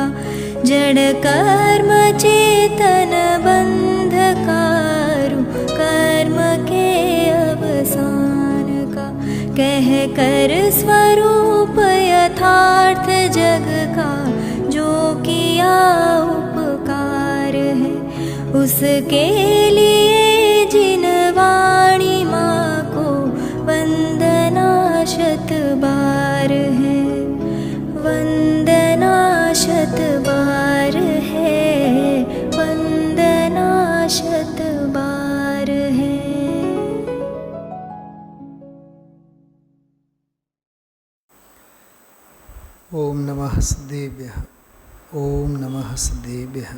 का जड़ कर्म चेतन बंधकारु कर्म के अवसान का कह कर स्वरूप यथार्थ जग का जो किया उपकार है उसके लिए जिन वाणी माँ को वंदना शत बार है वंदना शत बार है वंदना शत बार है। ओम नमः सदेभ्यः ओम नमः सदेभ्यः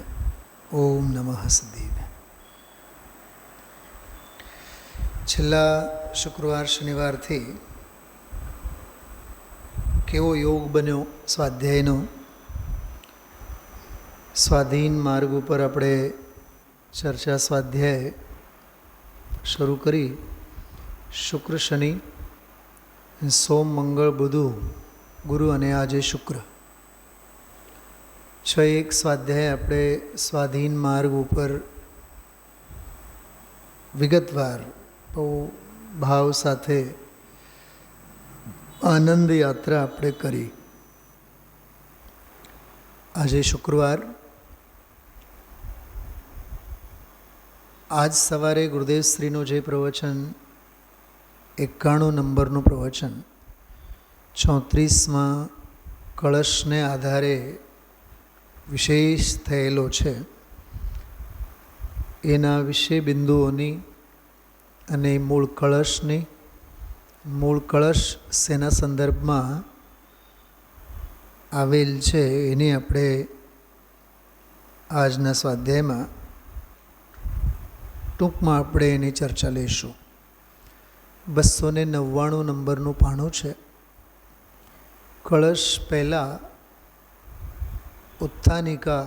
ओम नमः सदेभ्यः। છેલ્લા શુક્રવાર શનિવારથી કેવો યોગ બન્યો સ્વાધ્યાયનો. સ્વાધીન માર્ગ ઉપર આપણે ચર્ચા સ્વાધ્યાય શરૂ કરી. શુક્ર શનિ સોમ મંગળ બુધ ગુરુ અને આજે શુક્ર 6 સ્વાધ્યાય આપણે સ્વાધીન માર્ગ ઉપર વિગતવાર બહુ ભાવ સાથે આનંદ યાત્રા આપણે કરી. આજે શુક્રવાર. આજ સવારે ગુરુદેવશ્રીનું જે પ્રવચન 91 નંબરનું પ્રવચન 34માં કળશને આધારે વિશેષ થયેલો છે એના વિશે બિંદુઓની અને મૂળ કળશની મૂળ કળશ શેના સંદર્ભમાં આવેલ છે એની આપણે આજના સ્વાધ્યાયમાં ટૂંકમાં આપણે એની ચર્ચા લઈશું. 299 નંબરનું પાનું છે. કળશ પહેલાં ઉત્થાનિકા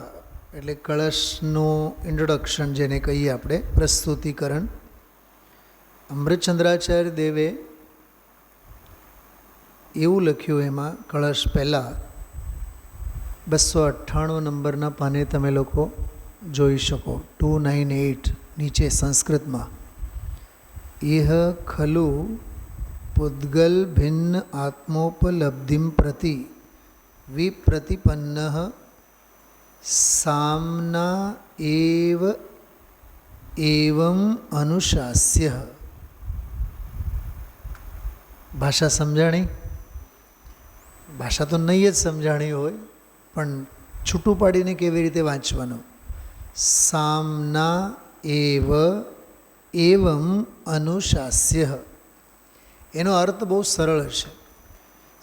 એટલે કળશનું ઇન્ટ્રોડક્શન જેને કહીએ આપણે, પ્રસ્તુતિકરણ. અમૃતચંદ્રાચાર્ય દેવે એવું લખ્યું એમાં કળશ પહેલાં 298 નંબરના પાને તમે લોકો જોઈ શકો. 298 નીચે સંસ્કૃતમાં ઇહ ખલુ પુદ્ગલ ભિન્ન આત્મોપલબ્ધિમ પ્રતિ વિપ્રતિપન્ન સામના એવ એવં અનુશાસ્ય. ભાષા સમજાણી? ભાષા તો નહીં જ સમજાણી હોય, પણ છૂટું પાડીને કેવી રીતે વાંચવાનું. સામના એવ એવં અનુશાસ્ય. એનો અર્થ બહુ સરળ છે.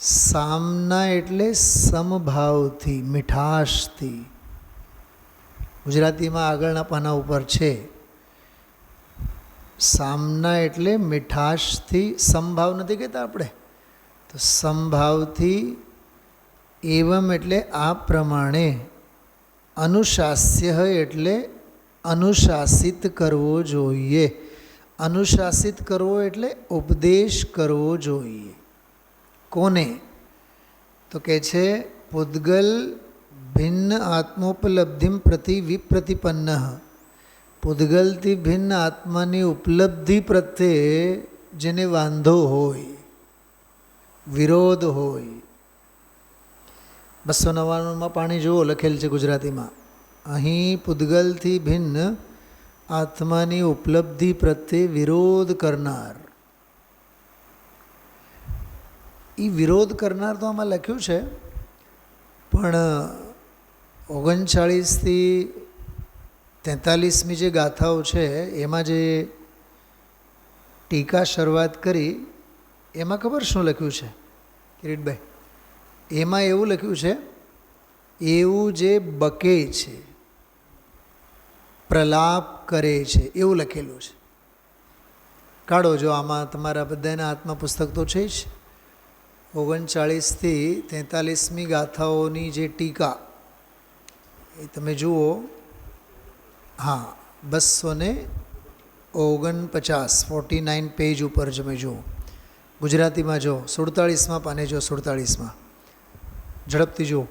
સામના એટલે સમભાવથી, મીઠાશથી. ગુજરાતીમાં આગળના પાના ઉપર છે. સામના એટલે મીઠાશથી, સમભાવ નથી કહેતા આપણે, તો સમભાવથી. એવમ એટલે આ પ્રમાણે. અનુશાસ્ય એટલે અનુશાસિત કરવો જોઈએ. અનુશાસિત કરવો એટલે ઉપદેશ કરવો જોઈએ. કોને? તો કહે છે પુદ્ગલ ભિન્ન આત્મોપલબ્ધિમ પ્રતિ વિપ્રતિપન્ન. પુદ્ગલથી ભિન્ન આત્માની ઉપલબ્ધિ પ્રત્યે જેને વાંધો હોય, વિરોધ હોય. 299માં પાણી જુઓ, લખેલ છે ગુજરાતીમાં. અહીં પુદ્ગલથી ભિન્ન આત્માની ઉપલબ્ધિ પ્રત્યે વિરોધ કરનાર. એ વિરોધ કરનાર તો આમાં લખ્યું છે, પણ 39થી 43મી જે ગાથાઓ છે એમાં જે ટીકા શરૂઆત કરી એમાં ખબર શું લખ્યું છે કિરીટભાઈ? એમાં એવું લખ્યું છે, એવું જે બકે છે, પ્રલાપ કરે છે, એવું લખેલું છે. કાઢો જો, આમાં તમારા બધાના હાથમાં પુસ્તક તો છે જ. 39થી 43મી ગાથાઓની જે ટીકા એ તમે જુઓ. હા, 249 49 પેજ ઉપર તમે જુઓ. ગુજરાતીમાં જો 47માં પાને જો, 47માં ઝડપથી જુઓ.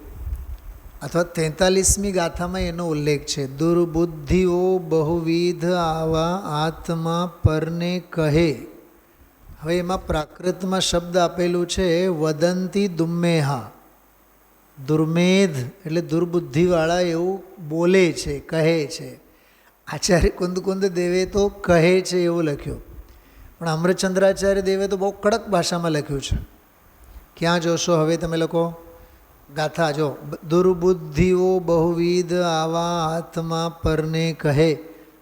અથવા 43મી ગાથામાં એનો ઉલ્લેખ છે. દુર્બુદ્ધિઓ બહુવિધ આવા આત્મા પરને કહે. હવે એમાં પ્રાકૃતમાં શબ્દ આપેલું છે વદંતી દુમ્મેહા. દુર્મેધ એટલે દુર્બુદ્ધિવાળા એવું બોલે છે, કહે છે. આચાર્ય કુંદ દેવે તો કહે છે એવું લખ્યું, પણ અમૃતચંદ્રાચાર્ય દેવે તો બહુ કડક ભાષામાં લખ્યું છે. ક્યાં જોશો હવે તમે લોકો ગાથા? જો, દુર્બુદ્ધિઓ બહુવિધ આવા આત્મા પરને કહે,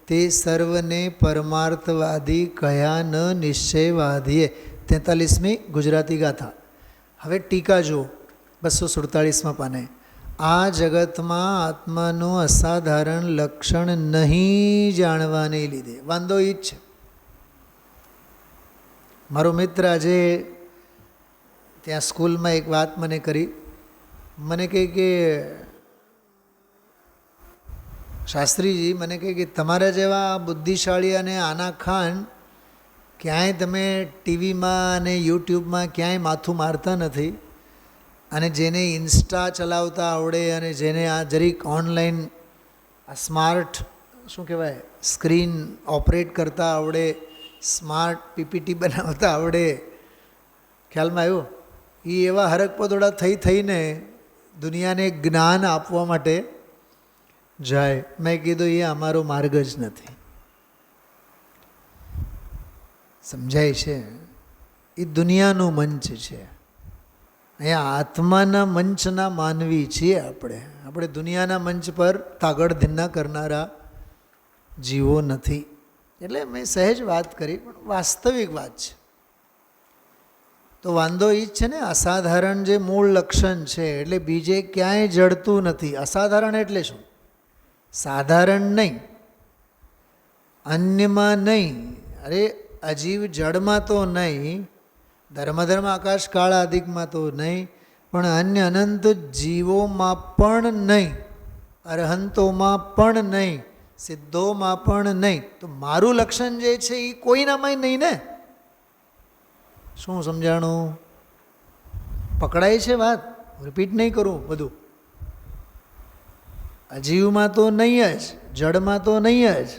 તે સર્વને પરમાર્થવાદી કયા ન નિશ્ચયવાદીએ. 43મી ગુજરાતી ગાથા. હવે ટીકા જુઓ 247માં પાને. આ જગતમાં આત્માનું અસાધારણ લક્ષણ નહીં જાણવાને લીધે. વાંધો એ જ છે. મારો મિત્ર આજે ત્યાં સ્કૂલમાં એક વાત મને કરી. મને કહે કે શાસ્ત્રીજી, મને કહે કે તમારા જેવા બુદ્ધિશાળી અને આના ખાન ક્યાંય તમે ટીવીમાં અને યુટ્યુબમાં ક્યાંય માથું મારતા નથી, અને જેને ઇન્સ્ટા ચલાવતા આવડે અને જેને આ જરીક ઓનલાઈન આ સ્માર્ટ શું કહેવાય સ્ક્રીન ઓપરેટ કરતા આવડે, સ્માર્ટ પીપીટી બનાવતા આવડે, ખ્યાલમાં આવ્યું? એ એવા હરકપદોડા થઈને દુનિયાને જ્ઞાન આપવા માટે જાય. મેં કીધું એ અમારો માર્ગ જ નથી. સમજાય છે? એ દુનિયાનું મંચ છે. અહીંયા આત્માના મંચના માનવી છીએ આપણે દુનિયાના મંચ પર તાગડધીના કરનારા જીવો નથી. એટલે મેં સહેજ વાત કરી, પણ વાસ્તવિક વાત છે. તો વાંધો એ જ છે ને, અસાધારણ જે મૂળ લક્ષણ છે એટલે બીજે ક્યાંય જડતું નથી. અસાધારણ એટલે શું? સાધારણ નહીં, અન્યમાં નહીં, અરે અજીવ જડમાં તો નહીં, ધર્મ આકાશ કાળ આદિકમાં તો નહીં, પણ અન્ય અનંત જીવોમાં પણ નહીં, અરહંતોમાં પણ નહીં, સિદ્ધોમાં પણ નહીં. તો મારું લક્ષણ જે છે એ કોઈનામાં નહીં ને. શું સમજાણું? પકડાય છે વાત? રિપીટ નહીં કરું બધું. અજીવમાં તો નહીં જ, જડમાં તો નહીં જ,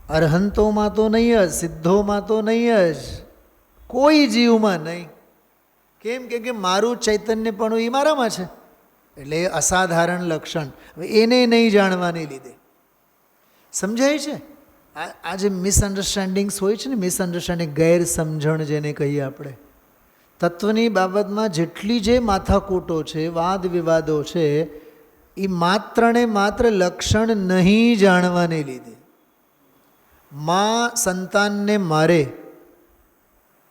અરહંતોમાં તો નહીં જ, સિદ્ધોમાં તો નહીં જ, કોઈ જીવમાં નહીં. કેમ કે મારું ચૈતન્ય પણ એ મારામાં છે. એટલે એ અસાધારણ લક્ષણ. હવે એને નહીં જાણવાને લીધે સમજાય છે. આ જે મિસઅન્ડરસ્ટેન્ડિંગ્સ હોય છે ને, મિસઅન્ડરસ્ટેન્ડિંગ, ગેરસમજણ જેને કહીએ આપણે, તત્વની બાબતમાં જેટલી જે માથાકૂટો છે, વાદ વિવાદો છે, એ માત્ર ને માત્ર લક્ષણ નહીં જાણવાને લીધે. માં સંતાનને મારે,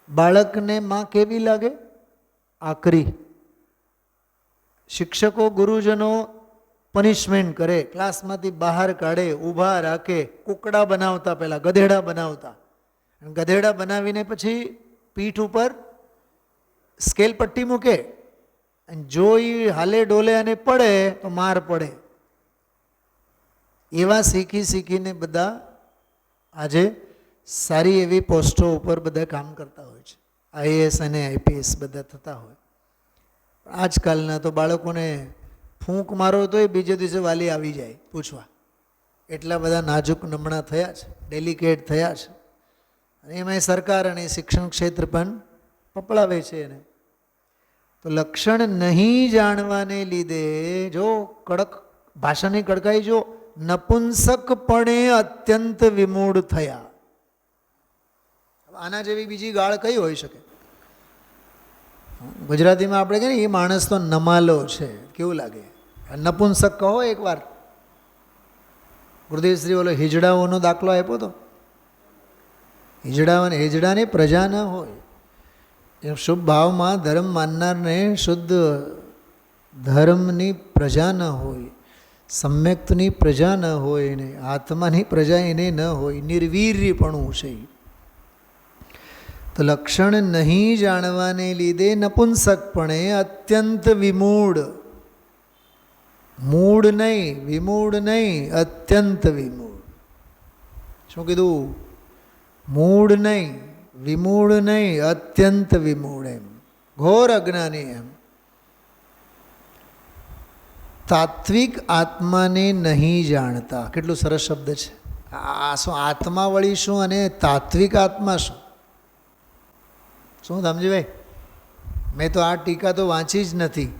બાળકને માં કેવી લાગે? આકરી. શિક્ષકો ગુરુજનો પનિશમેન્ટ કરે, ક્લાસમાંથી બહાર કાઢે, ઊભા રાખે, કુકડા બનાવતા, પહેલાં ગધેડા બનાવતા, ગધેડા બનાવીને પછી પીઠ ઉપર સ્કેલ પટ્ટી મૂકે, અને જો એ હાલે ડોલે અને પડે તો માર પડે. એવા શીખીને બધા આજે સારી એવી પોસ્ટો ઉપર બધા કામ કરતા હોય છે. આઈએએસ અને આઈપીએસ બધા થતા હોય. આજકાલના તો બાળકોને ફૂંક મારો તો એ બીજે દિવસે વાલી આવી જાય પૂછવા. એટલા બધા નાજુક નમણા થયા છે, ડેલિકેટ થયા છે. અને એમાંય સરકાર અને શિક્ષણ ક્ષેત્ર પણ પપડાવે છે એને. તો લક્ષણ નહીં જાણવાને લીધે જો કડક ભાષાની કડકાઈ, જો નપુંસકપણે અત્યંત વિમૂઢ થયા. આના જેવી બીજી ગાળ કઈ હોઈ શકે? ગુજરાતીમાં આપણે કહીએ ને, એ માણસ તો નમાલો છે. કેવું લાગે? નપુંસક કહો એકવાર. ગુરુદેવશ્રી ઓલો હિજડાઓનો દાખલો આપ્યો હતો. હિજડાની પ્રજા ન હોય, એમ શુભ ભાવમાં ધર્મ માનનારને શુદ્ધ ધર્મની પ્રજા ન હોય, સમ્યક્તની પ્રજા ન હોય, એને આત્માની પ્રજા એને ન હોય, નિર્વીર્યપણું છે. તો લક્ષણ નહીં જાણવાને લીધે નપુંસકપણે અત્યંત વિમૂઢ, મૂળ નહીં, વિમૂઢ નહીં, અત્યંત વિમૂઢ. શું કીધું? મૂળ નહીં, વિમૂઢ નહીં, અત્યંત વિમૂઢ. એમ ઘોર અજ્ઞાની. એમ તાત્વિક આત્માને નહીં જાણતા. કેટલું સરસ શબ્દ છે. આ શું આત્મા વળી શું અને તાત્વિક આત્મા શું? શું સમજીભાઈ? મેં તો આ ટીકા તો વાંચી જ નથી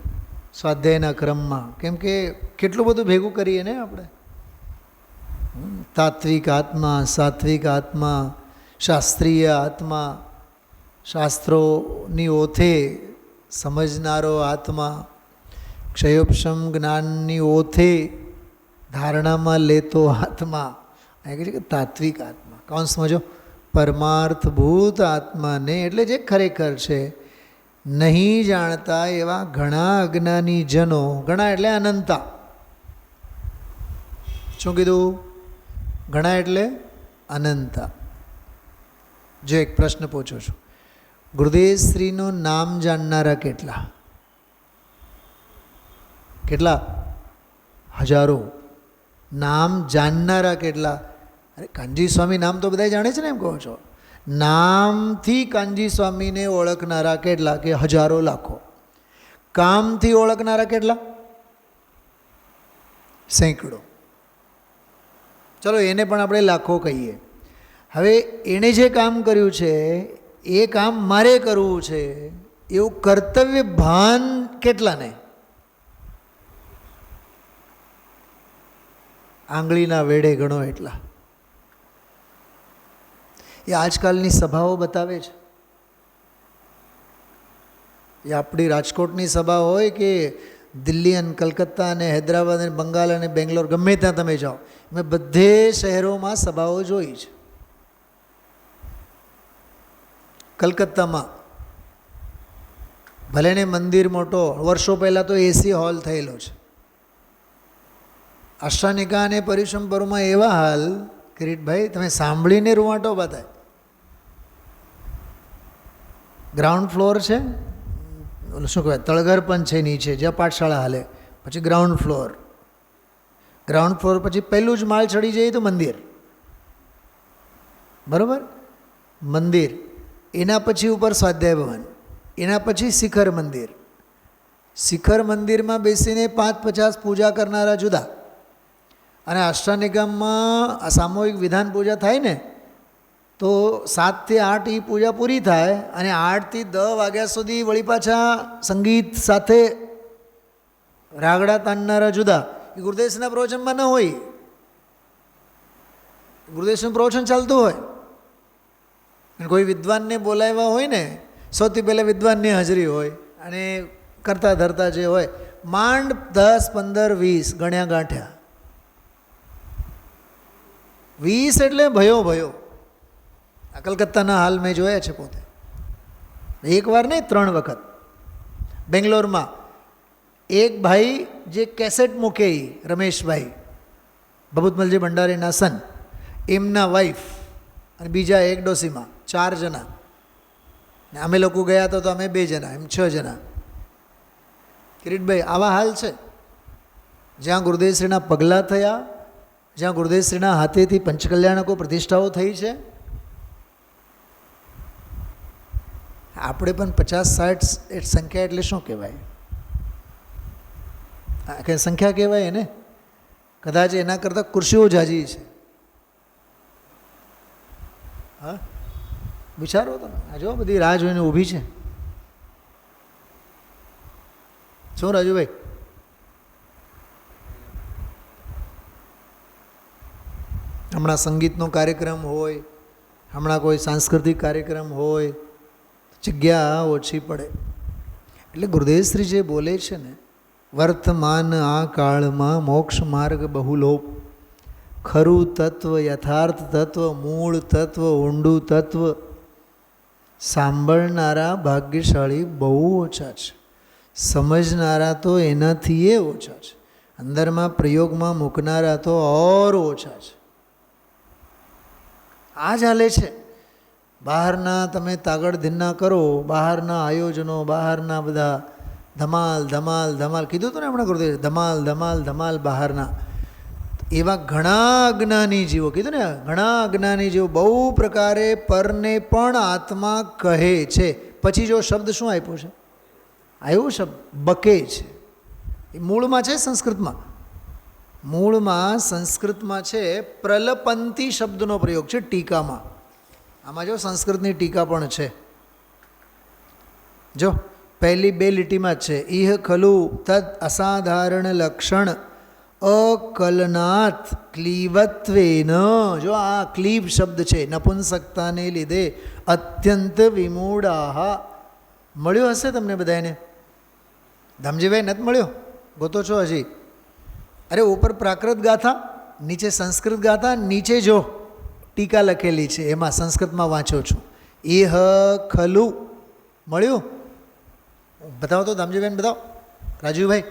સ્વાધ્યાયના ક્રમમાં, કેમ કે કેટલું બધું ભેગું કરીએ ને આપણે. તાત્વિક આત્મા, સાત્વિક આત્મા, શાસ્ત્રીય આત્મા, શાસ્ત્રોની ઓથે સમજનારો આત્મા, ક્ષયોપશમ જ્ઞાનની ઓથે ધારણામાં લેતો આત્મા. અહીં કહે છે કે તાત્વિક આત્મા. કોણ સમજો? પરમાર્થભૂત આત્માને એટલે જે ખરેખર છે નહીં જાણતા એવા ઘણા અજ્ઞાની જનો. ઘણા એટલે અનંતા. શું કીધું? ઘણા એટલે અનંતા. જો એક પ્રશ્ન પૂછું છું, ગુરુદેવશ્રીનું નામ જાણનારા કેટલા? કેટલા? હજારો. નામ જાણનારા કેટલા? અરે કાનજી સ્વામી નામ તો બધા જાણે છે ને, એમ કહો છો. નામથી કાનજી સ્વામીને ઓળખનારા કેટલા? કે હજારો, લાખો. કામથી ઓળખનારા કેટલા? સેંકડો. ચલો એને પણ આપણે લાખો કહીએ. હવે એણે જે કામ કર્યું છે એ કામ મારે કરવું છે એવું કર્તવ્ય ભાન કેટલાને? આંગળીના વેઢે ગણો એટલા. એ આજકાલની સભાઓ બતાવે છે. એ આપણી રાજકોટની સભા હોય કે દિલ્હી અને કલકત્તા અને હૈદરાબાદ અને બંગાળ અને બેંગ્લોર, ગમે ત્યાં તમે જાઓ, મેં બધે શહેરોમાં સભાઓ જોઈ છે. કલકત્તામાં ભલે ને મંદિર મોટો, વર્ષો પહેલાં તો એસી હોલ થયેલો છે. અષ્ટાનિકા અને પરિશંભરોમાં એવા હાલ, કિરીટભાઈ તમે સાંભળીને રૂવાટો બતાય. ગ્રાઉન્ડ ફ્લોર છે, શું કહેવાય, તળઘર પણ છે નીચે જ્યાં પાઠશાળા હાલે, પછી ગ્રાઉન્ડ ફ્લોર પછી પહેલું જ માળ ચડી જઈએ તો મંદિર, બરાબર? મંદિર, એના પછી ઉપર સ્વાધ્યાય ભવન, એના પછી શિખર મંદિર. શિખર મંદિરમાં બેસીને 5-50 પૂજા કરનારા જુદા, અને અષ્ટાનિકામાં સામૂહિક વિધાન પૂજા થાય ને તો 7 થી 8 એ પૂજા પૂરી થાય, અને 8 થી 10 વાગ્યા સુધી વળી પાછા સંગીત સાથે રાગડા તાણનારા જુદા. એ ગુરુદેવના પ્રવચનમાં ન હોય. ગુરુદેવનું પ્રવચન ચાલતું હોય અને કોઈ વિદ્વાનને બોલાવ્યા હોય ને, સૌથી પહેલાં વિદ્વાનની હાજરી હોય, અને કરતા ધરતા જે હોય માંડ 10, 15, 20 ગણ્યા ગાંઠ્યા. 20 એટલે ભયો. આ કલકત્તાના હાલ મેં જોયા છે પોતે. એક વાર નહીં, 3 વખત. બેંગ્લોરમાં એક ભાઈ જે કેસેટ મૂકે, રમેશભાઈ ભભૂતમલજી ભંડારીના સન, એમના વાઈફ અને બીજા એક ડોસીમાં, 4 જણા. અમે લોકો ગયા તો અમે 2 જણા, એમ 6 જણા. કિરીટભાઈ આવા હાલ છે. જ્યાં ગુરુદેવશ્રીના પગલાં થયા, જ્યાં ગુરુદેવશ્રીના હાથેથી પંચકલ્યાણકો પ્રતિષ્ઠાઓ થઈ છે, આપણે પણ 50-60 સંખ્યા એટલે શું કહેવાય? કે સંખ્યા કહેવાય એને? કદાચ એના કરતાં ખુરશીઓ જાજી છે. હા, વિચારો તમે. આ જો બધી રાહ જોઈને ઊભી છે. શું રાજુભાઈ? હમણાં સંગીતનો કાર્યક્રમ હોય, હમણાં કોઈ સાંસ્કૃતિક કાર્યક્રમ હોય, જગ્યા ઓછી પડે. એટલે ગુરુદેવશ્રી જે બોલે છે ને, વર્તમાન આ કાળમાં મોક્ષ માર્ગ બહુલોપ, ખરું તત્વ, યથાર્થ તત્વ, મૂળ તત્વ, ઊંડું તત્વ સાંભળનારા ભાગ્યશાળી બહુ ઓછા છે. સમજનારા તો એનાથી એ ઓછા છે. અંદરમાં પ્રયોગમાં મૂકનારા તો ઓર ઓછા છે. આ જ હાલે છે. બહારના તમે તાગડ ધીન્ના કરો, બહારના આયોજનો, બહારના બધા ધમાલ કીધું હતું ને હમણાં ગુરુદેવ, ધમાલ બહારના. એવા ઘણા અજ્ઞાની જીવો, કીધું ને, ઘણા અજ્ઞાની જીવો બહુ પ્રકારે પરને પણ આત્મા કહે છે. પછી જો શબ્દ શું આપ્યો છે? આવ્યો શબ્દ બકે છે. એ મૂળમાં છે સંસ્કૃતમાં, મૂળમાં સંસ્કૃતમાં છે પ્રલપંતી શબ્દનો પ્રયોગ છે ટીકામાં. આમાં જો સંસ્કૃતની ટીકા પણ છે, જો પહેલી 2 લીટીમાં જ છે. ઇહ ખલુ તદ અસાધારણ લક્ષણ અકલનાથ ક્લીવત્વેન. જો આ ક્લીવ શબ્દ છે, નપુંસકતાને લીધે અત્યંત વિમૂઢાહ. મળ્યો હશે તમને બધાને? ધામજીભાઈ નથી મળ્યો? ગોતો છો હજી? અરે ઉપર પ્રાકૃત ગાથા, નીચે સંસ્કૃત ગાથા, નીચે જો ટીકા લખેલી છે એમાં સંસ્કૃતમાં વાંચો છું. ઇહ ખલુ મળ્યું? બતાવો તો ધામજીભાઈને, બતાવો રાજુભાઈ.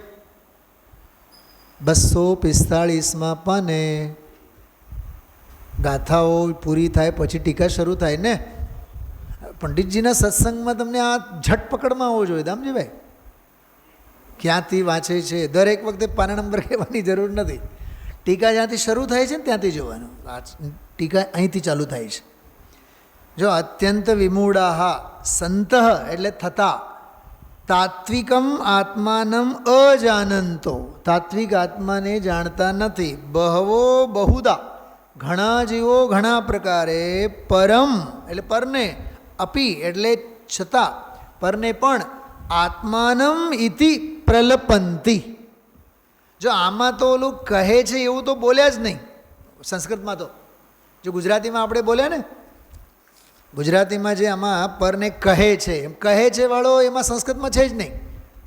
245માં પાને ગાથાઓ પૂરી થાય પછી ટીકા શરૂ થાય ને. પંડિતજીના સત્સંગમાં તમને આ ઝટપકડમાં આવવો જોઈએ દામજીભાઈ. ક્યાંથી વાંચે છે દરેક વખતે પાના નંબર કહેવાની જરૂર નથી. ટીકા જ્યાંથી શરૂ થાય છે ને ત્યાંથી જોવાનું. આ ટીકા અહીંથી ચાલુ થાય છે. જો અત્યંત વિમૂઢાહ સંતઃ એટલે થતા, તાત્વિકમ આત્માનમ અજાનંતો, તાત્વિક આત્માને જાણતા નથી. બહવો બહુદા ઘણા જીવો ઘણા પ્રકારે, પરમ એટલે પરને, અપી એટલે છતાં, પરને પણ, આત્માનમ ઇતિ પ્રલપંતી. જો આમાં તો ઓલું કહે છે એવું તો બોલ્યા જ નહીં સંસ્કૃતમાં. તો જો ગુજરાતીમાં આપણે બોલ્યા ને, ગુજરાતીમાં જે આમાં પરને કહે છે, એમ કહે છે વાળો એમાં સંસ્કૃતમાં છે જ નહીં.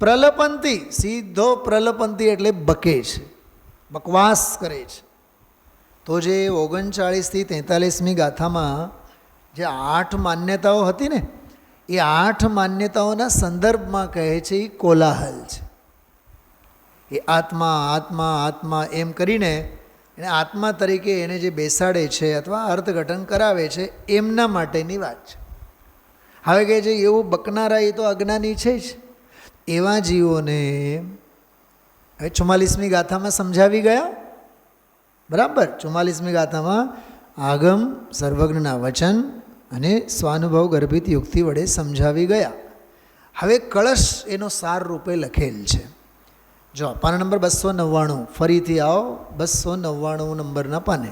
પ્રલપંતી, સીધો પ્રલપંતી એટલે બકે છે, બકવાસ કરે છે. તો જે 39થી 43મી ગાથામાં જે 8 માન્યતાઓ હતી ને, એ 8 માન્યતાઓના સંદર્ભમાં કહે છે એ કોલાહલ છે. એ આત્મા આત્મા આત્મા એમ કરીને એને આત્મા તરીકે એને જે બેસાડે છે અથવા અર્થઘટન કરાવે છે એમના માટેની વાત છે. હવે કહે છે એવું બકનારા એ તો અજ્ઞાની છે જ. એવા જીવોને હવે 44મી ગાથામાં સમજાવી ગયા. બરાબર, 44મી ગાથામાં આગમ સર્વજ્ઞના વચન અને સ્વાનુભવ ગર્ભિત યુક્તિ વડે સમજાવી ગયા. હવે કળશ એનો સાર રૂપે લખેલ છે. જો પાના નંબર 299, ફરીથી આવો 299 નંબરના પાને.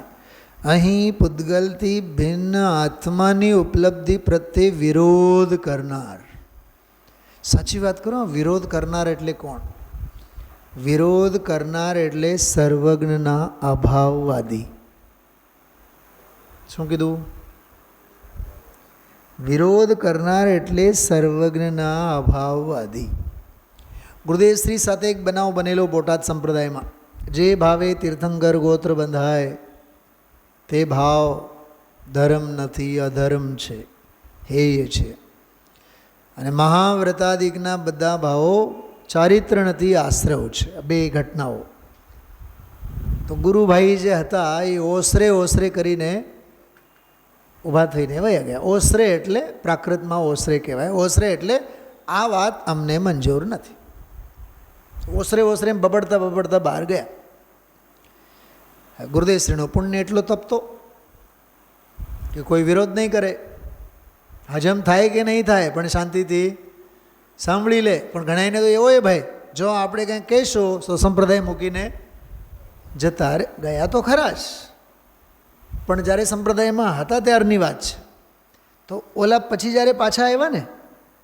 અહીં પૂતગલથી ભિન્ન આત્માની ઉપલબ્ધિ પ્રત્યે વિરોધ કરનાર. સાચી વાત કરો, વિરોધ કરનાર એટલે કોણ? વિરોધ કરનાર એટલે સર્વજ્ઞના અભાવવાદી. શું કીધું? વિરોધ કરનાર એટલે સર્વજ્ઞના અભાવવાદી. ગુરુદેવશ્રી સાથે એક બનાવ બનેલો બોટાદ સંપ્રદાયમાં. જે ભાવે તીર્થંકર ગોત્ર બંધાય તે ભાવ ધર્મ નથી, અધર્મ છે, હેય છે. અને મહાવ્રતાદિકના બધા ભાવો ચારિત્ર નથી, આશ્રવ છે. 2 ઘટનાઓ. તો ગુરુભાઈ જે હતા એ ઓસરે ઓસરે કરીને ઊભા થઈને વયા ગયા. ઓસરે એટલે પ્રાકૃતમાં ઓસરે કહેવાય. ઓસરે એટલે આ વાત અમને મંજૂર નથી. ઓસરે ઓસરે બબડતા બબડતા બહાર ગયા. ગુરુદેવશ્રીનો પુણ્ય એટલો તપતો કે કોઈ વિરોધ નહીં કરે. હજમ થાય કે નહીં થાય પણ શાંતિથી સાંભળી લે. પણ ઘણાને તો એવો ભાઈ, જો આપણે કંઈક કહીશું તો સંપ્રદાય મૂકીને જતા ગયા તો ખરા જ. પણ જ્યારે સંપ્રદાયમાં હતા ત્યારની વાત છે. તો ઓલા પછી જ્યારે પાછા આવ્યા ને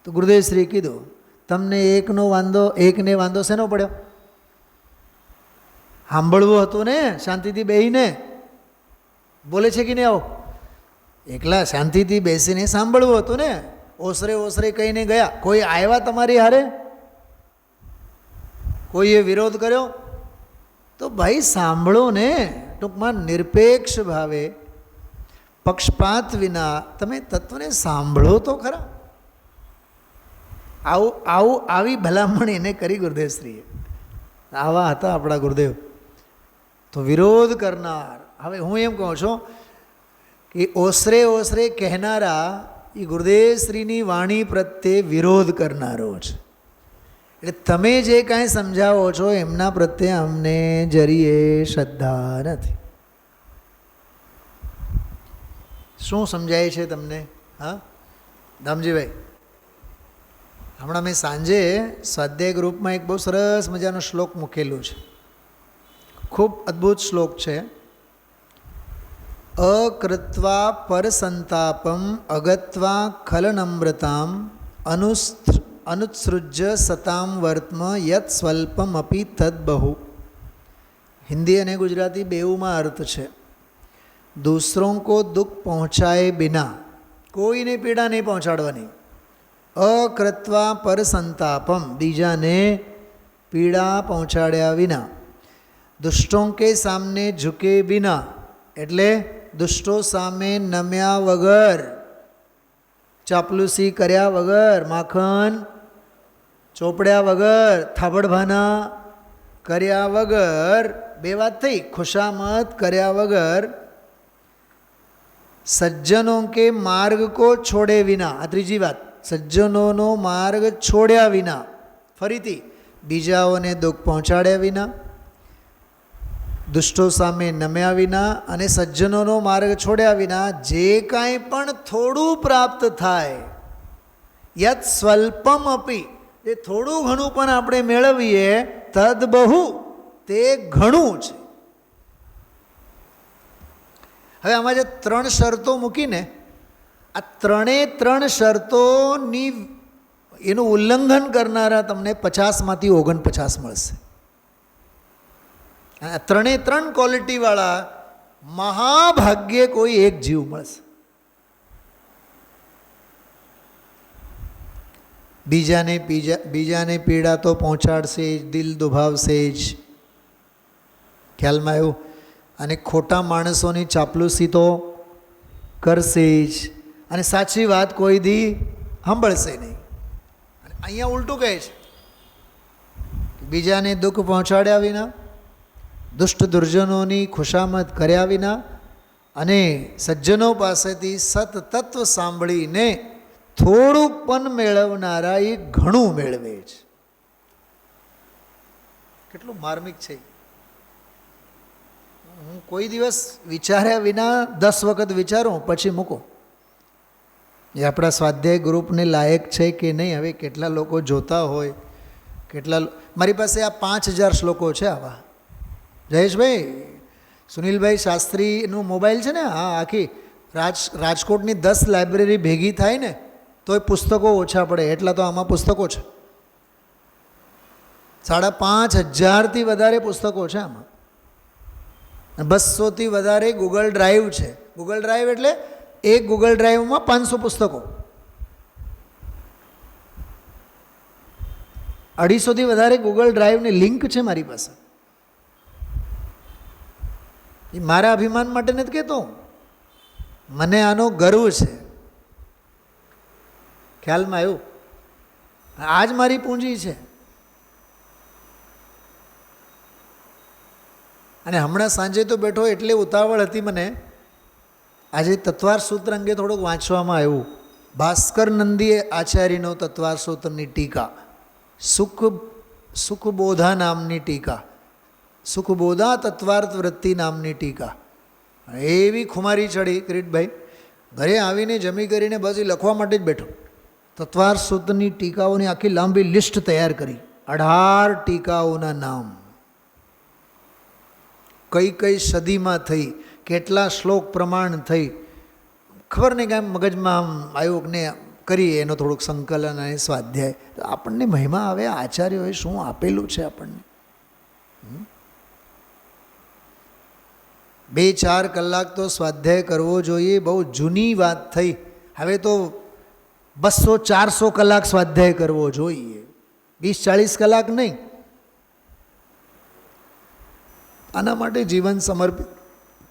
તો ગુરુદેવશ્રીએ કીધું, તમને એકને વાંધો શેનો પડ્યો? સાંભળવું હતું ને શાંતિથી બેસીને. બોલે છે કે નહીં? આવો એકલા શાંતિથી બેસીને સાંભળવું હતું ને. ઓસરે ઓસરે કહીને ગયા. કોઈ આવ્યા તમારી હારે? કોઈએ વિરોધ કર્યો? તો ભાઈ સાંભળો ને. ટૂંકમાં નિરપેક્ષ ભાવે, પક્ષપાત વિના તમે તત્વને સાંભળો તો ખરા. આવી ભલામણ એને કરી ગુરુદેવશ્રીએ. આવા હતા આપણા ગુરુદેવ. તો વિરોધ કરનાર. હવે હું એમ કહું છું કે ઓસરે ઓસરે કહેનારા એ ગુરુદેવશ્રીની વાણી પ્રત્યે વિરોધ કરનારો છે. એટલે તમે જે કાંઈ સમજાવો છો એમના પ્રત્યે અમને જરીએ શ્રદ્ધા નથી. શું સમજાય છે તમને? હા દામજીભાઈ? હમણાં મેં સાંજે સ્વાધ્યાય ગ્રુપમાં એક બહુ સરસ મજાનો શ્લોક મૂકેલું છે, ખૂબ અદ્ભુત શ્લોક છે. અકૃત્વા પરસંતાપમ અગત્વા ખલનમ્રતામ અનુત્સૃજ્ય સતામ વર્તમ યત સ્વલ્પમ અપી તદ બહુ. હિન્દી અને ગુજરાતી બેઉમાં અર્થ છે. दूसरों को दुख पहुँचाए बिना, कोઈને પીડા નહીં પહોંચાડવાની. અકૃત્વા પર સંતાપમ, બીજાને પીડા પહોંચાડ્યા વિના. દુષ્ટોं के सामने झुके बिना, એટલે દુષ્ટો સામે નમ્યા વગર, ચાપલુસી કર્યા વગર, માખણ ચોપડ્યા વગર, થાબડભાના કર્યા વગર, બે વાત થઈ, ખુશામત કર્યા વગર. સજ્જનોं के मार्ग को छोड़े विना, આ ત્રીજી વાત, સજ્જનોનો માર્ગ છોડ્યા વિના. ફરીથી, બીજાઓને દુઃખ પહોંચાડ્યા વિના, દુષ્ટો સામે નમ્યા વિના અને સજ્જનોનો માર્ગ છોડ્યા વિના જે કાંઈ પણ થોડું પ્રાપ્ત થાય, યત સ્વલ્પમ અપી, એ થોડું ઘણું પણ આપણે મેળવીએ, તદ બહુ, તે ઘણું છે. હવે આમાં જે 3 શરતો મૂકીને, આ 3 શરતોની એનું ઉલ્લંઘન કરનારા તમને 50માંથી 49 મળશે. 3 ક્વોલિટીવાળા મહાભાગ્યે કોઈ એક જીવ મળશે. બીજાને પીડા તો પહોંચાડશે જ, દિલ દુભાવશે જ, ખ્યાલમાં આવ્યું. અને ખોટા માણસોની ચાપલુસી તો કરશે જ, અને સાચી વાત કોઈ દી સાંભળશે નહીં. અને અહીંયા ઉલટું કહે છે, બીજાને દુઃખ પહોંચાડ્યા વિના, દુષ્ટ દુર્જનોની ખુશામત કર્યા વિના અને સજ્જનો પાસેથી સતતત્વ સાંભળીને થોડુંક પણ મેળવનારા એ ઘણું મેળવે છે. કેટલું માર્મિક છે. હું કોઈ દિવસ વિચાર્યા વિના 10 વખત વિચારું પછી મૂકું એ આપણા સ્વાધ્યાય ગ્રુપને લાયક છે કે નહીં. હવે કેટલા લોકો જોતા હોય, કેટલા, મારી પાસે આ 5000 શ્લોકો છે આવા. જયેશભાઈ, સુનિલભાઈ શાસ્ત્રીનું મોબાઈલ છે ને, હા, આખી રાજકોટની 10 લાઇબ્રેરી ભેગી થાય ને તો એ પુસ્તકો ઓછા પડે, એટલા તો આમાં પુસ્તકો છે. 5500થી વધારે પુસ્તકો છે આમાં. 200થી વધારે ગૂગલ ડ્રાઈવ છે. ગૂગલ ડ્રાઈવ એટલે એક ગૂગલ ડ્રાઈવમાં 500 પુસ્તકો. 250થી વધારે ગૂગલ ડ્રાઈવની લિંક છે મારી પાસે. એ મારા અભિમાન માટે નથી કહેતો, મને આનો ગર્વ છે. ખ્યાલમાં આવ્યું? આ જ મારી પૂંજી છે. અને હમણાં સાંજે તો બેઠો એટલે ઉતાવળ હતી મને, આજે તત્વાર સૂત્ર અંગે થોડુંક વાંચવામાં આવ્યું. ભાસ્કર નંદી આચાર્યનો તત્વાર સૂત્રની ટીકા, સુખબોધા નામની ટીકા, સુખબોધા તત્વાર્થ વૃત્તિ નામની ટીકા. એવી ખુમારી ચડી કિરીટભાઈ, ઘરે આવીને જમી કરીને બસ એ લખવા માટે જ બેઠો. તત્વાર સૂત્રની ટીકાઓની આખી લાંબી લિસ્ટ તૈયાર કરી, 18 ટીકાઓના નામ, કઈ કઈ સદીમાં થઈ, કેટલા શ્લોક પ્રમાણ થઈ, ખબર નહીં કાંઈ મગજમાં આમ આવ્યું ને કરીએ એનો થોડુંક સંકલન અને સ્વાધ્યાય. તો આપણને મહિમા આવે, આચાર્યોએ શું આપેલું છે આપણને. 2-4 કલાક તો સ્વાધ્યાય કરવો જોઈએ, બહુ જૂની વાત થઈ. હવે તો 200-400 કલાક સ્વાધ્યાય કરવો જોઈએ, 20-40 કલાક નહીં. આના માટે જીવન સમર્પિત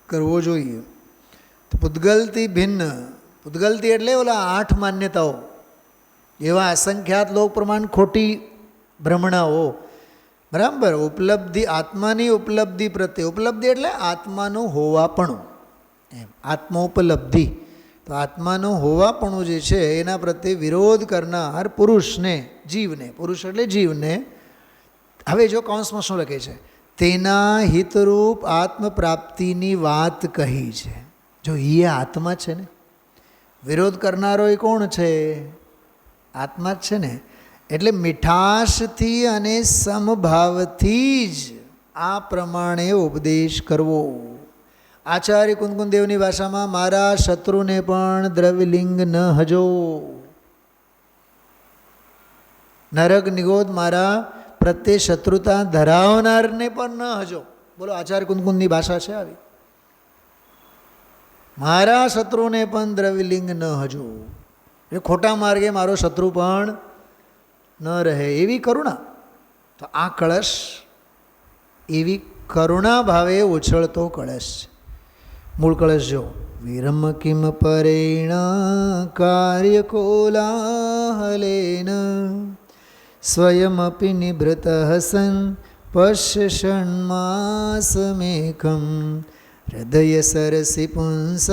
કરવો જોઈએ. તો પૂતગલથી ભિન્ન, પૂતગલથી એટલે ઓલા 8 માન્યતાઓ, એવા અસંખ્યાત લોક પ્રમાણ ખોટી ભ્રમણાઓ, બરાબર. ઉપલબ્ધિ, આત્માની ઉપલબ્ધિ પ્રત્યે, ઉપલબ્ધિ એટલે આત્માનું હોવાપણું, એમ, આત્મોપલબ્ધિ. તો આત્માનું હોવાપણું જે છે એના પ્રત્યે વિરોધ કરનાર પુરુષને, જીવને, પુરુષ એટલે જીવને, હવે જો કૌંસમાં શું લખે છે, તેના હિતરૂપ આત્મ પ્રાપ્તિની વાત કહી છે. જો એ આત્મા છે ને, વિરોધ કરનારો એ કોણ છે? આત્મા જ છે ને. એટલે મીઠાશથી અને સમભાવથી જ આ પ્રમાણે ઉપદેશ કરવો. આચાર્ય કુંદકુંદેવની ભાષામાં મારા શત્રુને પણ દ્રવ્યલિંગ ન હજો. નરક નિગોદ મારા પ્રત્યે શત્રુતા ધરાવનારને પણ ન હજો. બોલો, આચાર્ય કુંદકુંદની ભાષા છે આવી. મારા શત્રુને પણ દ્રવ્યલિંગ ન હજો. એ ખોટા માર્ગે મારો શત્રુ પણ ન રહે, એવી કરુણા. તો આ કળશ એવી કરુણા ભાવે ઉછળતો કળશ છે. મૂળ કળશ જો વિરમ કિમ પરેણ કાર્ય કોલાહલેન સ્વયમપી નિભૃત સન પશ્ય ષણ્માસમેકમ હૃદય સરસી પુંસ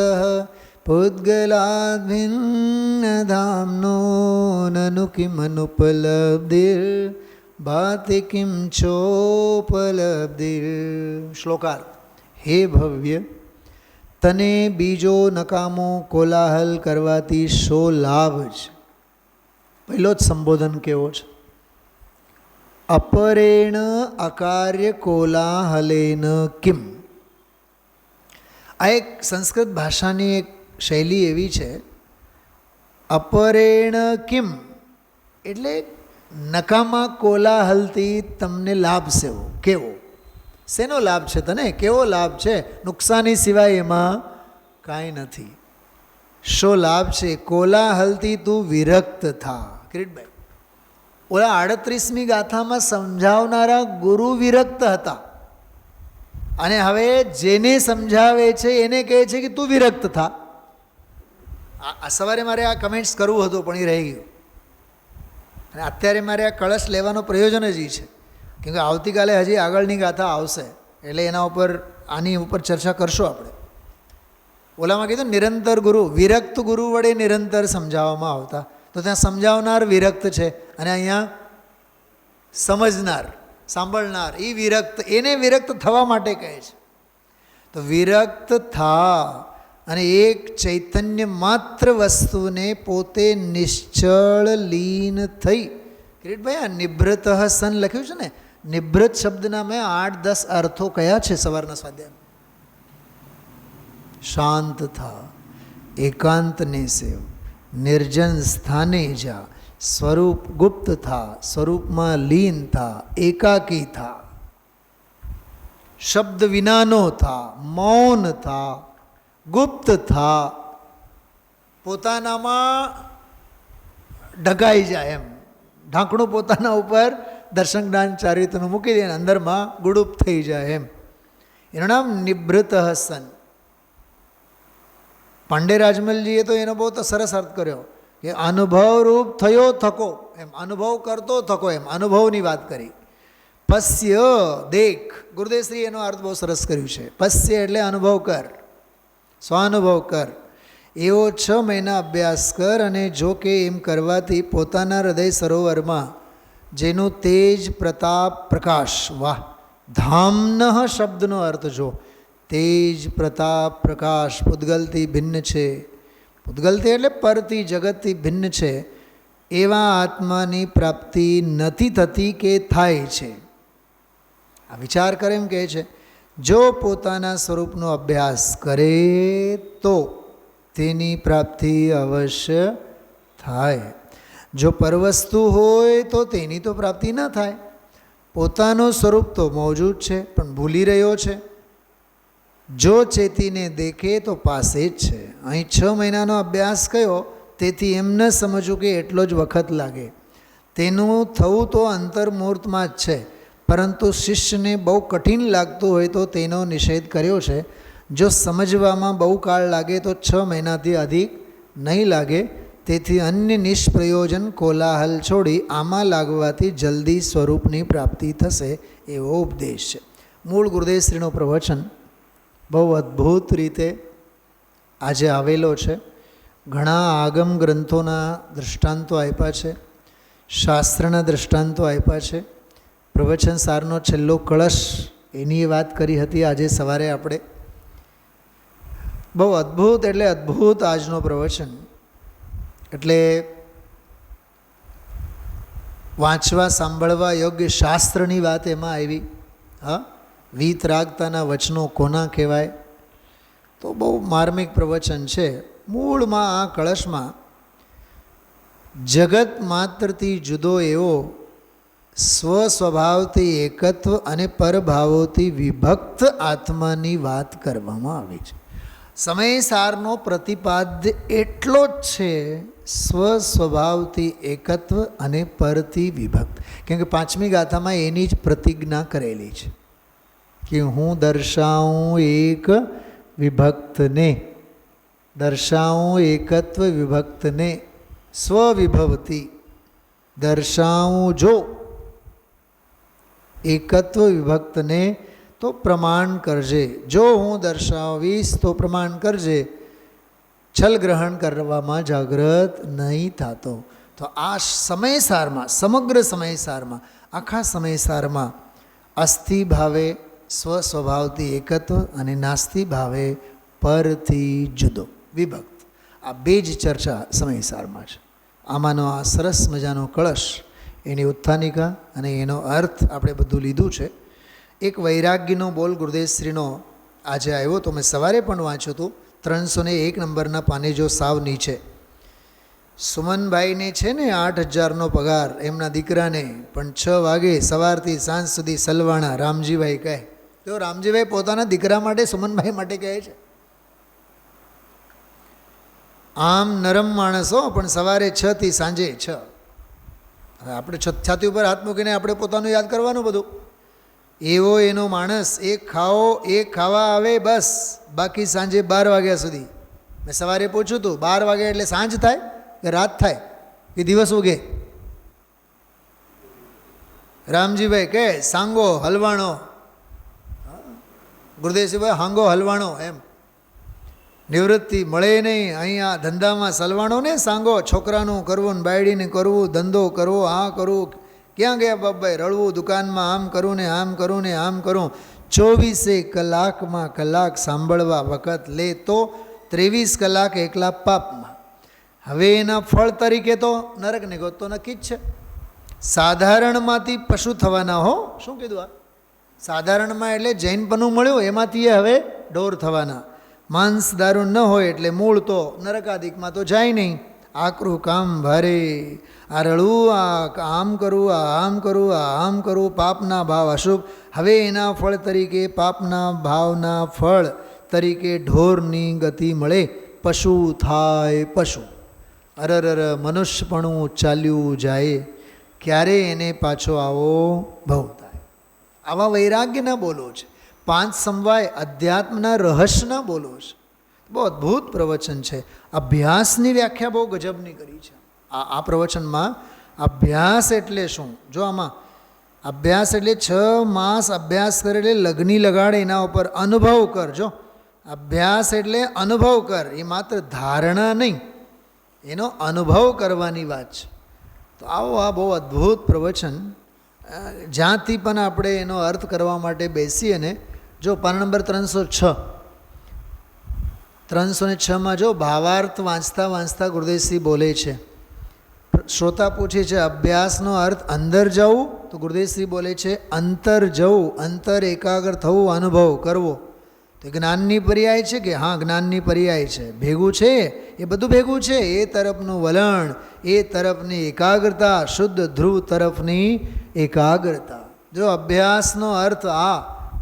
પુદ્ગલાદ્ભિન્ન ધામનો નનુ કિમનુપલબ્ધિર ભાતિ કિમ ચોપલબ્ધિર. શ્લોકાર્થ. હે ભવ્ય, તને બીજો નકામો કોલાહલ કરવાથી શો લાભ છે? પહેલો જ સંબોધન કેવો છે? અપરેણ અકાર્ય કોલાહલેન કિમ. આ એક સંસ્કૃત ભાષાની એક શૈલી એવી છે. અપરેણ કિમ એટલે નકામા કોલાહલથી તમને લાભ સેવો. કેવો? શેનો લાભ છે તને? કેવો લાભ છે? નુકસાની સિવાય એમાં કાંઈ નથી. શો લાભ છે? કોલાહલથી તું વિરક્ત થા. કિરીટભાઈ, ઓલા 38મી ગાથામાં સમજાવનારા ગુરુ વિરક્ત હતા, અને હવે જેને સમજાવે છે એને કહે છે કે તું વિરક્ત થા. આ સવારે મારે આ કમેન્ટ્સ કરવું હતું પણ એ રહી ગયું. અને અત્યારે મારે આ કળશ લેવાનો પ્રયોજન જ એ છે, કેમ કે આવતીકાલે હજી આગળની ગાથા આવશે, એટલે એના ઉપર આની ઉપર ચર્ચા કરશું આપણે. ઓલામાં કીધું નિરંતર ગુરુ, વિરક્ત ગુરુ વડે નિરંતર સમજાવવામાં આવતા, તો ત્યાં સમજાવનાર વિરક્ત છે, અને અહીંયા સમજનાર, સાંભળનાર એ વિરક્ત, એને વિરક્ત થવા માટે કહે છે. તો વિરક્ત થા અને એક ચૈતન્ય માત્ર વસ્તુને પોતે નિશ્ચળ લીન થઈ. કિરીટભાઈ, આ નિભૃત સન લખ્યું છે ને, નિભૃત શબ્દના મેં 8-10 અર્થો કયા છે સવારના સ્વાધ્યાયમાં? શાંત થા, એકાંતને સેવ, નિર્જન સ્થાને જા, સ્વરૂપ ગુપ્ત થા, સ્વરૂપમાં લીન થા, એકાકી થા, શબ્દ વિનાનો થા, મૌન થા, ગુપ્ત થા, પોતાનામાં ઢકાઈ જાય, એમ ઢાંકણું પોતાના ઉપર દર્શન જ્ઞાન ચારિત્રનું મૂકી દે, અંદરમાં ગુડુપ થઈ જાય એમ. એનું નામ નિભૃત સન. પાંડે રાજમલજીએ તો એનો બહુ સરસ અર્થ કર્યો કે અનુભવ રૂપ થયો થકો, એમ અનુભવ કરતો થકો, એમ અનુભવની વાત કરી. પશ્ય દેખ, ગુરુદેવશ્રી એનો અર્થ બહુ સરસ કર્યું છે. પશ્ય એટલે અનુભવ કર, સ્વાનુભવ કર. એવો 6 મહિના અભ્યાસ કર, અને જો કે એમ કરવાથી પોતાના હૃદય સરોવરમાં જેનું તેજ પ્રતાપ પ્રકાશ, વાહ, ધામન શબ્દનો અર્થ જો, તેજ પ્રતાપ પ્રકાશ પૂતગલથી ભિન્ન છે. પૂતગલથી એટલે પરથી, જગતથી ભિન્ન છે. એવા આત્માની પ્રાપ્તિ નથી થતી કે થાય છે. આ વિચાર કરે એમ કહે છે, જો પોતાના સ્વરૂપનો અભ્યાસ કરે તો તેની પ્રાપ્તિ અવશ્ય થાય. જો પરવસ્તુ હોય તો તેની તો પ્રાપ્તિ ન થાય. પોતાનું સ્વરૂપ તો મોજૂદ છે પણ ભૂલી રહ્યો છે. જો ચેતીને દેખે તો પાસે જ છે. અહીં 6 મહિનાનો અભ્યાસ કયો, તેથી એમ ન સમજવું કે એટલો જ વખત લાગે. તેનું થવું તો અંતર્મુહૂર્તમાં જ છે, પરંતુ શિષ્યને બહુ કઠિન લાગતું હોય તો તેનો નિષેધ કર્યો છે. જો સમજવામાં બહુ કાળ લાગે તો 6 મહિનાથી અધિક નહીં લાગે. તેથી અન્ય નિષ્પ્રયોજન કોલાહલ છોડી આમાં લાગવાથી જલ્દી સ્વરૂપની પ્રાપ્તિ થશે, એવો ઉપદેશ છે. મૂળ ગુરુદેવશ્રીનું પ્રવચન બહુ અદ્ભુત રીતે આજે આવેલો છે. ઘણા આગમ ગ્રંથોના દૃષ્ટાંતો આપ્યા છે, શાસ્ત્રના દૃષ્ટાંતો આપ્યા છે. પ્રવચન સારનો છેલ્લો કળશ એની વાત કરી હતી આજે સવારે આપણે. બહુ અદ્ભુત એટલે અદ્ભુત આજનો પ્રવચન. એટલે વાંચવા સાંભળવા યોગ્ય શાસ્ત્રની વાત એમાં આવી. હા, વીતરાગતાના વચનો કોના કહેવાય? તો બહુ માર્મિક પ્રવચન છે. મૂળમાં આ કળશમાં જગત માત્રથી જુદો એવો સ્વ સ્વભાવથી એકત્વ અને પરભાવોથી વિભક્ત આત્માની વાત કરવામાં આવી છે. સમયસારનો પ્રતિપાદ્ય એટલો જ છે, સ્વ સ્વભાવથી એકત્વ અને પરથી વિભક્ત. કેમ કે 5મી ગાથામાં એની જ પ્રતિજ્ઞા કરેલી છે કે હું દર્શાવું એક વિભક્તને, દર્શાવું એકત્વ વિભક્તને, સ્વવિભવતી દર્શાવું જો એકત્વ વિભક્તને તો પ્રમાણ કરજે. જો હું દર્શાવીશ તો પ્રમાણ કરજે, છલ ગ્રહણ કરવામાં જાગૃત નહીં થતો. તો આ સમયસારમાં, સમગ્ર સમયસારમાં, આખા સમયસારમાં અસ્થિ ભાવે સ્વ સ્વભાવથી એકત્વ અને નાસ્તિ ભાવે પરથી જુદો વિભક્ત, આ બે જ ચર્ચા સમયસારમાં છે. આમાંનો આ સરસ મજાનો કળશ, એની ઉત્થાનિકા અને એનો અર્થ આપણે બધું લીધું છે. એક વૈરાગ્યનો બોલ ગુરુદેવશ્રીનો આજે આવ્યો તો મેં સવારે પણ વાંચ્યું હતું. 301 નંબરના પાને જો સાવ નીચે સુમનભાઈને છે ને 8,000નો પગાર, એમના દીકરાને, પણ 6 વાગે સવારથી સાંજ સુધી સલવાણા. રામજીભાઈ કહે તો રામજીભાઈ પોતાના દીકરા માટે, સુમનભાઈ માટે કહે છે. આમ નરમ માણસો, પણ સવારે 6 થી સાંજે 6. હવે આપણે છાતી ઉપર હાથ મૂકીને આપણે પોતાનું યાદ કરવાનું બધું. એવો એનો માણસ, એક ખાઓ એક ખાવા આવે બસ, બાકી સાંજે 12 વાગ્યા સુધી. મેં સવારે પૂછ્યું હતું 12 વાગે એટલે સાંજ થાય કે રાત થાય કે દિવસ ઉગે? રામજીભાઈ કહે સાંગો હલવાણો. ગુરુદેવસિંહભાઈ હાંગો હલવાણો, એમ નિવૃત્તિ મળે નહીં અહીંયા ધંધામાં સલવાણો ને સાંગો. છોકરાનું કરવું ને બાયડીને કરવું, ધંધો કરવો, આ કરવું. ક્યાં ગયા બાપભાઈ? રળવું દુકાનમાં, આમ કરું ને આમ કરું ને આમ કરું. 24 કલાકમાં કલાક સાંભળવા વખત લે તો 23 કલાક એકલા પાપમાં. હવે એના ફળ તરીકે તો નરકને ગોત તો નક્કી જ છે. સાધારણમાંથી પશુ થવાના હો. શું કીધું આ? સાધારણમાં એટલે જૈનપણું મળ્યું, એમાંથી હવે ઢોર થવાના. માંસ દારૂ ન હોય એટલે મૂળ તો નરકાદિકમાં તો જાય નહીં. આકરું કામ ભારે, આ રળવું, આ આમ કરવું, આ આમ કરવું, આ આમ કરવું, પાપના ભાવ અશુભ. હવે એના ફળ તરીકે, પાપના ભાવના ફળ તરીકે ઢોરની ગતિ મળે, પશુ થાય પશુ. અરર મનુષ્યપણું ચાલ્યું જાય, ક્યારે એને પાછો આવો ભવ થાય. આવા વૈરાગ્યના બોલો છે. 5 સમવાય અધ્યાત્મના રહસ્યના બોલો છે. બહુ અદ્ભુત પ્રવચન છે. અભ્યાસની વ્યાખ્યા બહુ ગજબની કરી છે આ પ્રવચનમાં. અભ્યાસ એટલે શું? જો આમાં અભ્યાસ એટલે 6 માસ અભ્યાસ કરે એટલે લગ્ની લગાડે, એના ઉપર અનુભવ કર. જો અભ્યાસ એટલે અનુભવ કર, એ માત્ર ધારણા નહીં, એનો અનુભવ કરવાની વાત છે. તો આવો આ બહુ અદ્ભુત પ્રવચન, જ્યાંથી પણ આપણે એનો અર્થ કરવા માટે બેસીએ ને. જો પાના નંબર 306, 306માં જો ભાવાર્થ વાંચતા વાંચતા ગુરુદેવશ્રી બોલે છે. શ્રોતા પૂછે છે અભ્યાસનો અર્થ અંદર જવું, તો ગુરુદેવશ્રી બોલે છે અંતર જવું, અંતર એકાગ્ર થવું, અનુભવ કરવો. તો જ્ઞાનની પર્યાય છે કે? હા, જ્ઞાનની પર્યાય છે. ભેગું છે, એ બધું ભેગું છે. એ તરફનું વલણ, એ તરફની એકાગ્રતા, શુદ્ધ ધ્રુવ તરફની એકાગ્રતા. જો અભ્યાસનો અર્થ આ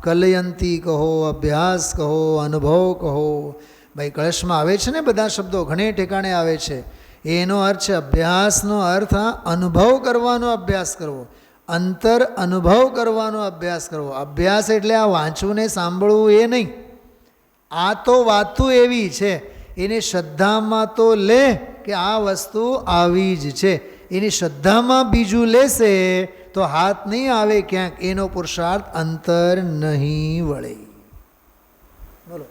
કલયંતી કહો, અભ્યાસ કહો, અનુભવ કહો. ભાઈ કળશમાં આવે છે ને બધા શબ્દો, ઘણે ઠેકાણે આવે છે. એનો અર્થ છે અભ્યાસનો અર્થ આ અનુભવ કરવાનો અભ્યાસ કરવો, અંતર અનુભવ કરવાનો અભ્યાસ કરવો. અભ્યાસ એટલે આ વાંચવું ને સાંભળવું એ નહીં. આ તો વાતું એવી છે, એને શ્રદ્ધામાં તો લે કે આ વસ્તુ આવી જ છે. એની શ્રદ્ધામાં બીજું લેશે તો હાથ નહીં આવે ક્યાંક, એનો પુરુષાર્થ અંતર નહીં વળે. બોલો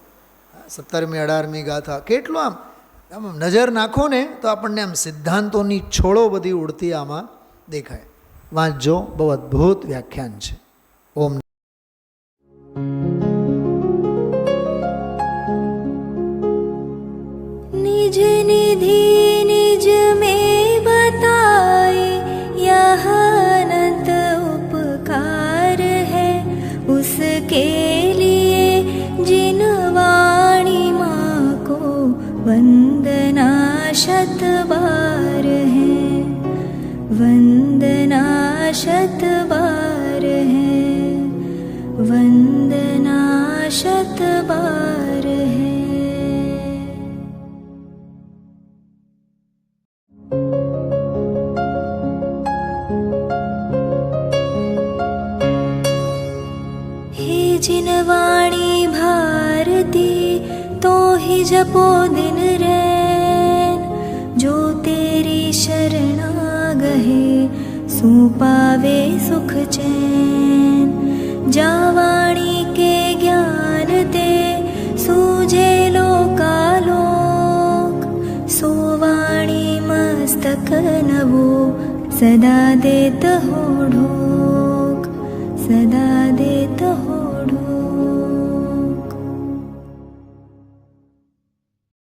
17મી 18મી ગાથા કેટલું આમ નજર નાખો ને તો આપણને આમ સિદ્ધાંતોની છોડો બધી ઉડતી આમાં દેખાય. વાંચજો, બહુ અદ્ભુત વ્યાખ્યાન છે. ઓમ. निज निधि निज में बताए यह के लिए जिन वाणी माँ को वंदना शत बार है, वंदना शत बार है, वंदना शत बार है। हे जिन वाणी भारती तो ही जपो दिन रैन, जो तेरी शरणा गहे सो पावे सुख चैन। जा वाणी के ज्ञान ते सूझे लोकालोक, सो वाणी मस्तक नवो सदा देत हो ढोक, सदा देत